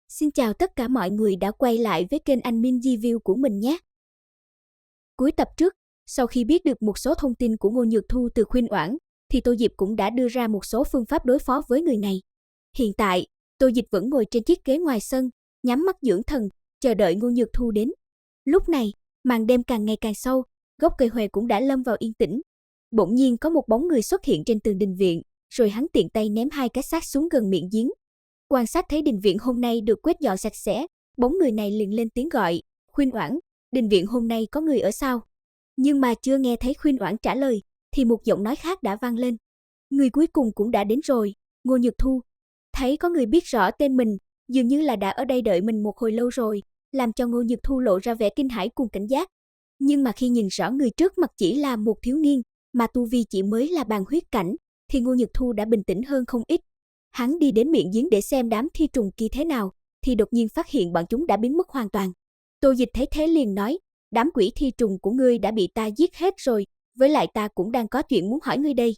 Xin chào tất cả mọi người đã quay lại với kênh Admin Review của mình nhé. Cuối tập trước, sau khi biết được một số thông tin của Ngô Nhược Thu từ Khuynh Oản, thì Tô Diệp cũng đã đưa ra một số phương pháp đối phó với người này. Hiện tại, Tô Diệp vẫn ngồi trên chiếc ghế ngoài sân, nhắm mắt dưỡng thần, chờ đợi Ngô Nhược Thu đến. Lúc này, màn đêm càng ngày càng sâu, gốc cây huệ cũng đã lâm vào yên tĩnh. Bỗng nhiên có một bóng người xuất hiện trên tường đình viện, rồi hắn tiện tay ném hai cái xác xuống gần miệng giếng. Quan sát thấy đình viện hôm nay được quét dọn sạch sẽ, bóng người này liền lên tiếng gọi, Khuynh Oản, đình viện hôm nay có người ở sao? Nhưng mà chưa nghe thấy Khuynh Oản trả lời, thì một giọng nói khác đã vang lên. Người cuối cùng cũng đã đến rồi, Ngô Nhược Thu. Thấy có người biết rõ tên mình, dường như là đã ở đây đợi mình một hồi lâu rồi, làm cho Ngô Nhược Thu lộ ra vẻ kinh hãi cùng cảnh giác. Nhưng mà khi nhìn rõ người trước mặt chỉ là một thiếu niên, mà tu vi chỉ mới là bàn huyết cảnh, thì Ngô Nhược Thu đã bình tĩnh hơn không ít. Hắn đi đến miệng giếng để xem đám thi trùng kia thế nào, thì đột nhiên phát hiện bọn chúng đã biến mất hoàn toàn. Tô Dịch thấy thế liền nói, đám quỷ thi trùng của ngươi đã bị ta giết hết rồi, với lại ta cũng đang có chuyện muốn hỏi ngươi đây.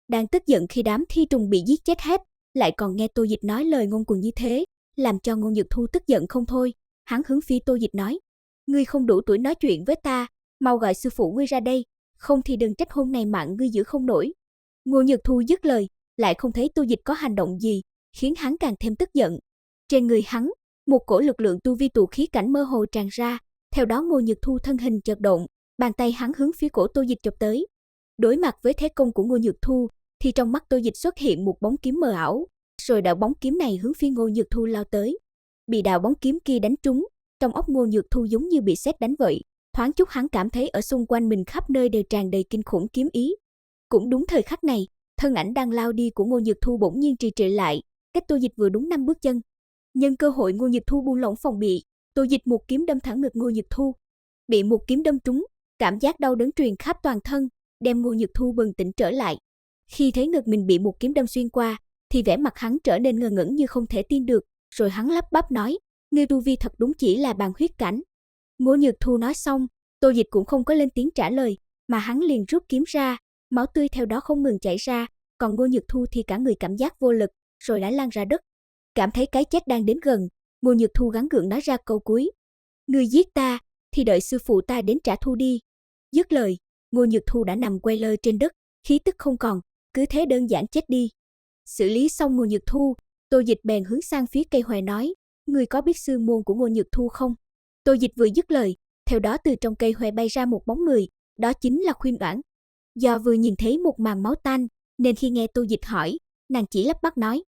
Đang tức giận khi đám thi trùng bị giết chết hết, lại còn nghe Tô Dịch nói lời ngông cuồng như thế, làm cho Ngô Nhược Thu tức giận không thôi. Hắn hướng phía Tô Dịch nói, ngươi không đủ tuổi nói chuyện với ta, mau gọi sư phụ ngươi ra đây, không thì đừng trách hôm nay mạng ngươi giữ không nổi. Ngô Nhược Thu dứt lời, lại không thấy Tô Dịch có hành động gì, khiến hắn càng thêm tức giận. Trên người hắn, một cổ lực lượng tu vi tụ khí cảnh mơ hồ tràn ra, theo đó Ngô Nhược Thu thân hình chợt động, bàn tay hắn hướng phía cổ Tô Dịch chụp tới. Đối mặt với thế công của Ngô Nhược Thu, thì trong mắt Tô Dịch xuất hiện một bóng kiếm mờ ảo, rồi đạo bóng kiếm này hướng phía Ngô Nhược Thu lao tới. Bị đạo bóng kiếm kia đánh trúng, trong óc Ngô Nhược Thu giống như bị sét đánh vậy, thoáng chốc hắn cảm thấy ở xung quanh mình khắp nơi đều tràn đầy kinh khủng kiếm ý. Cũng đúng thời khắc này, thân ảnh đang lao đi của Ngô Nhược Thu bỗng nhiên trì trệ lại, cách Tô Dịch vừa đúng 5 bước chân. Nhân cơ hội Ngô Nhược Thu buông lỏng phòng bị, Tô Dịch một kiếm đâm thẳng ngực Ngô Nhược Thu. Bị một kiếm đâm trúng, cảm giác đau đớn truyền khắp toàn thân, đem Ngô Nhược Thu bừng tỉnh trở lại. Khi thấy ngực mình bị một kiếm đâm xuyên qua, thì vẻ mặt hắn trở nên ngơ ngẩn như không thể tin được, rồi hắn lắp bắp nói, ngươi tu vi thật đúng chỉ là bàn huyết cảnh. Ngô Nhược Thu nói xong, Tô Dịch cũng không có lên tiếng trả lời, mà hắn liền rút kiếm ra, máu tươi theo đó không ngừng chảy ra, còn Ngô Nhược Thu thì cả người cảm giác vô lực, rồi đã lăn ra đất. Cảm thấy cái chết đang đến gần, Ngô Nhược Thu gắng gượng nói ra câu cuối, ngươi giết ta, thì đợi sư phụ ta đến trả thù đi. Dứt lời, Ngô Nhược Thu đã nằm quay lơ trên đất, khí tức không còn, cứ thế đơn giản chết đi. Xử lý xong Ngô Nhược Thu, Tô Dịch bèn hướng sang phía cây hoè nói, ngươi có biết sư môn của Ngô Nhược Thu không? Tô Dịch vừa dứt lời, theo đó từ trong cây hoè bay ra một bóng người, đó chính là Khuynh Oản. Do vừa nhìn thấy một màn máu tanh, nên khi nghe Tô Dịch hỏi, nàng chỉ lắp bắp nói,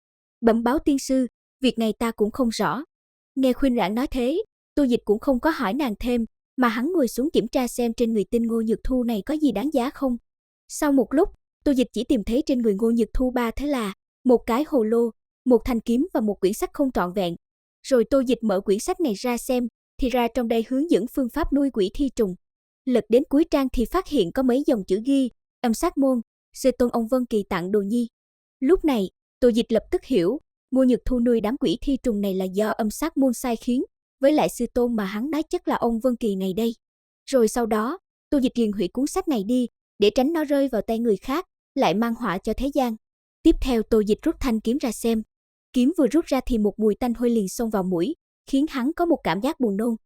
bẩm báo tiên sư, việc này ta cũng không rõ. Nghe Khuynh Oản nói thế, Tô Dịch cũng không có hỏi nàng thêm, mà hắn ngồi xuống kiểm tra xem trên người tên Ngô Nhược Thu này có gì đáng giá không. Sau một lúc, Tô Dịch chỉ tìm thấy trên người Ngô Nhược Thu 3 thứ là một cái hồ lô, một thanh kiếm và một quyển sách không trọn vẹn. Rồi Tô Dịch mở quyển sách này ra xem, thì ra trong đây hướng dẫn phương pháp nuôi quỷ thi trùng. Lật đến cuối trang thì phát hiện có mấy dòng chữ ghi, âm sát môn, sư tôn ông Vân Kỳ tặng đồ nhi. Lúc này, Tô Dịch lập tức hiểu, Ngô Nhược Thu nuôi đám quỷ thi trùng này là do âm sát môn sai khiến, với lại sư tôn mà hắn nói chắc là ông Vân Kỳ này đây. Rồi sau đó, Tô Dịch liền hủy cuốn sách này đi, để tránh nó rơi vào tay người khác, lại mang họa cho thế gian. Tiếp theo Tô Dịch rút thanh kiếm ra xem. Kiếm vừa rút ra thì một mùi tanh hôi liền xông vào mũi, khiến hắn có một cảm giác buồn nôn.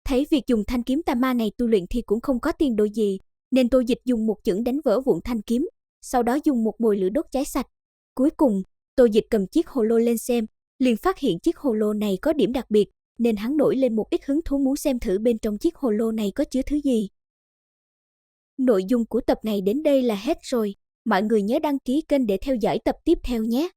Thấy việc dùng thanh kiếm tà ma này tu luyện thì cũng không có tiền đồ gì, nên Tô Dịch dùng một chưởng đánh vỡ vụn thanh kiếm, sau đó dùng một mồi lửa đốt cháy sạch. Cuối cùng, Tô Dịch cầm chiếc hồ lô lên xem, liền phát hiện chiếc hồ lô này có điểm đặc biệt, nên hắn nổi lên một ít hứng thú muốn xem thử bên trong chiếc hồ lô này có chứa thứ gì. Nội dung của tập này đến đây là hết rồi, mọi người nhớ đăng ký kênh để theo dõi tập tiếp theo nhé.